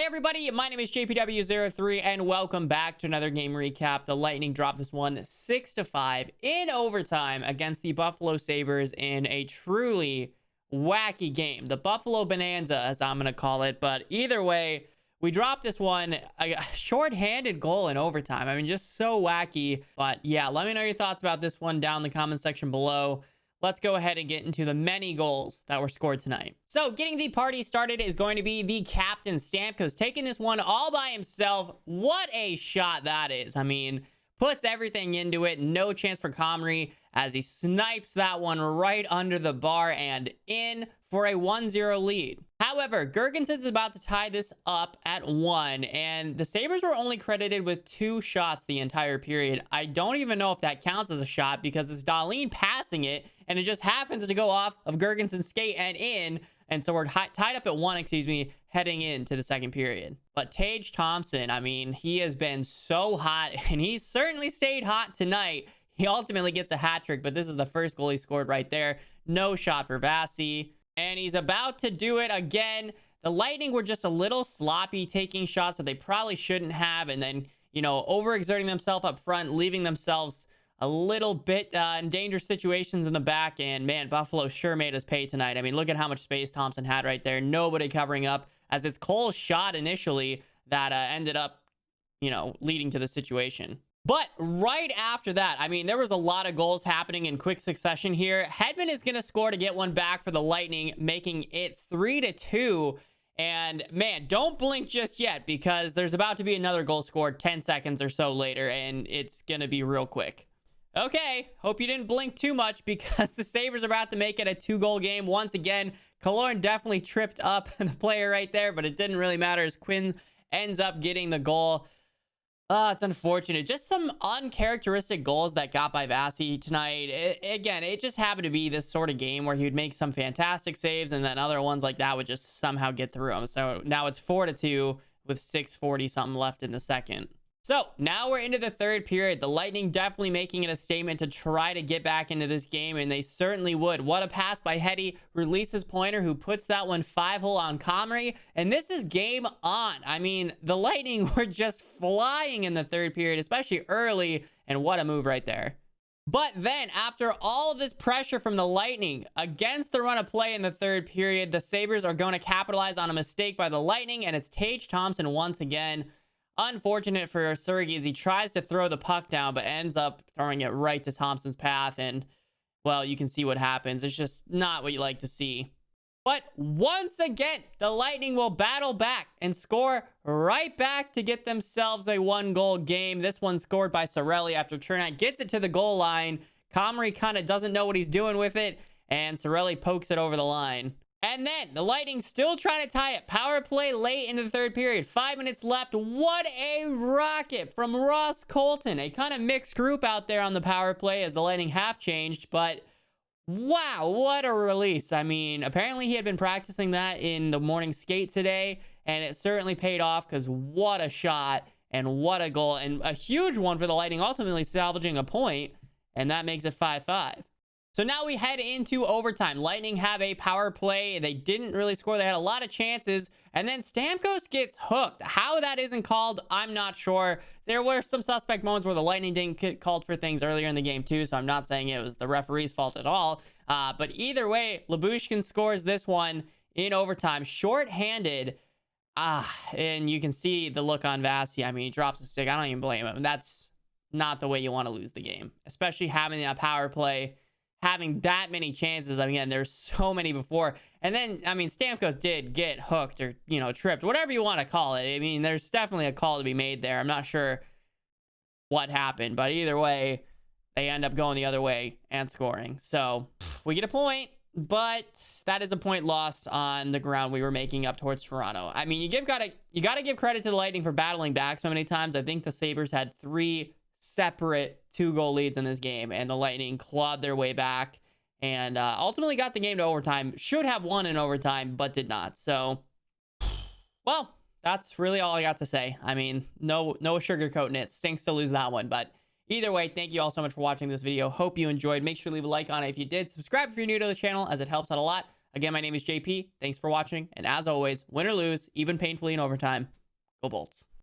everybody, my name is JPW03 and welcome back to another game recap. The Lightning dropped this one 6-5 in overtime against the Buffalo Sabres in a truly wacky game. The Buffalo Bonanza, as I'm going to call it. But either way, we dropped this one, a shorthanded goal in overtime. I mean, just so wacky. But yeah, let me know your thoughts about this one down in the comment section below. Let's go ahead and get into the many goals that were scored tonight. So getting the party started is going to be the captain, Stamkos, taking this one all by himself. What a shot that is. I mean, puts everything into it. No chance for Comrie as he snipes that one right under the bar and in for a 1-0 lead. However, Girgensons is about to tie this up at 1, and the Sabres were only credited with 2 shots the entire period. I don't even know if that counts as a shot because it's Dahlin passing it, and it just happens to go off of Girgensons' skate and in, and so we're tied up at 1, heading into the second period. But Tage Thompson, I mean, he has been so hot, and he's certainly stayed hot tonight. He ultimately gets a hat trick, but this is the first goal he scored right there. No shot for Vasi. And he's about to do it again. The Lightning were just a little sloppy taking shots that they probably shouldn't have. And then, you know, overexerting themselves up front, leaving themselves a little bit in dangerous situations in the back. And man, Buffalo sure made us pay tonight. I mean, look at how much space Thompson had right there. Nobody covering up, as it's Cole's shot initially that ended up, you know, leading to the situation. But right after that, I mean, there was a lot of goals happening in quick succession here. Hedman is going to score to get one back for the Lightning, making it 3-2. And man, don't blink just yet because there's about to be another goal scored 10 seconds or so later, and it's going to be real quick. Okay, hope you didn't blink too much because the Sabres are about to make it a 2-goal game once again. Killorn definitely tripped up the player right there, but it didn't really matter as Quinn ends up getting the goal. It's unfortunate. Just some uncharacteristic goals that got by Vasi tonight. It just happened to be this sort of game where he would make some fantastic saves and then other ones like that would just somehow get through him. So now it's 4-2 with 6:40 something left in the second. So now we're into the third period. The Lightning definitely making it a statement to try to get back into this game, and they certainly would. What a pass by Hetty. Releases Pointer, who puts that one 5-hole on Comrie, and this is game on. I mean, the Lightning were just flying in the third period, especially early, and what a move right there. But then, after all of this pressure from the Lightning against the run of play in the third period, the Sabres are going to capitalize on a mistake by the Lightning, and it's Tage Thompson once again. Unfortunate for Sergei as he tries to throw the puck down, but ends up throwing it right to Thompson's path. And, well, you can see what happens. It's just not what you like to see. But once again, the Lightning will battle back and score right back to get themselves a 1-goal game. This one scored by Cirelli after Chernak gets it to the goal line. Comrie kind of doesn't know what he's doing with it, and Cirelli pokes it over the line. And then the Lightning still trying to tie it. Power play late in the third period. 5 minutes left. What a rocket from Ross Colton. A kind of mixed group out there on the power play as the Lightning have changed. But wow, what a release. I mean, apparently he had been practicing that in the morning skate today. And it certainly paid off because what a shot and what a goal. And a huge one for the Lightning, ultimately salvaging a point. And that makes it 5-5. So now we head into overtime. Lightning have a power play. They didn't really score. They had a lot of chances. And then Stamkos gets hooked. How that isn't called, I'm not sure. There were some suspect moments where the Lightning didn't get called for things earlier in the game too. So I'm not saying it was the referee's fault at all. But either way, Lyubushkin scores this one in overtime. Short-handed. And you can see the look on Vasi. I mean, he drops the stick. I don't even blame him. That's not the way you want to lose the game. Especially having a power play. Having that many chances. I mean, again, there's so many before. And then, I mean, Stamkos did get hooked or, you know, tripped, whatever you want to call it. I mean, there's definitely a call to be made there. I'm not sure what happened, but either way, they end up going the other way and scoring. So we get a point, but that is a point lost on the ground we were making up towards Toronto. I mean, you gotta give credit to the Lightning for battling back so many times. I think the Sabres had 3 separate 2-goal leads in this game, and the Lightning clawed their way back and ultimately got the game to overtime. Should have won in overtime, but did not. So, well, that's really all I got to say. I mean, no sugarcoating it. Stinks to lose that one, but either way, thank you all so much for watching this video. Hope you enjoyed. Make sure to leave a like on it if you did. Subscribe if you're new to the channel, as it helps out a lot. Again, my name is JP. Thanks for watching. And as always, win or lose, even painfully in overtime, go Bolts.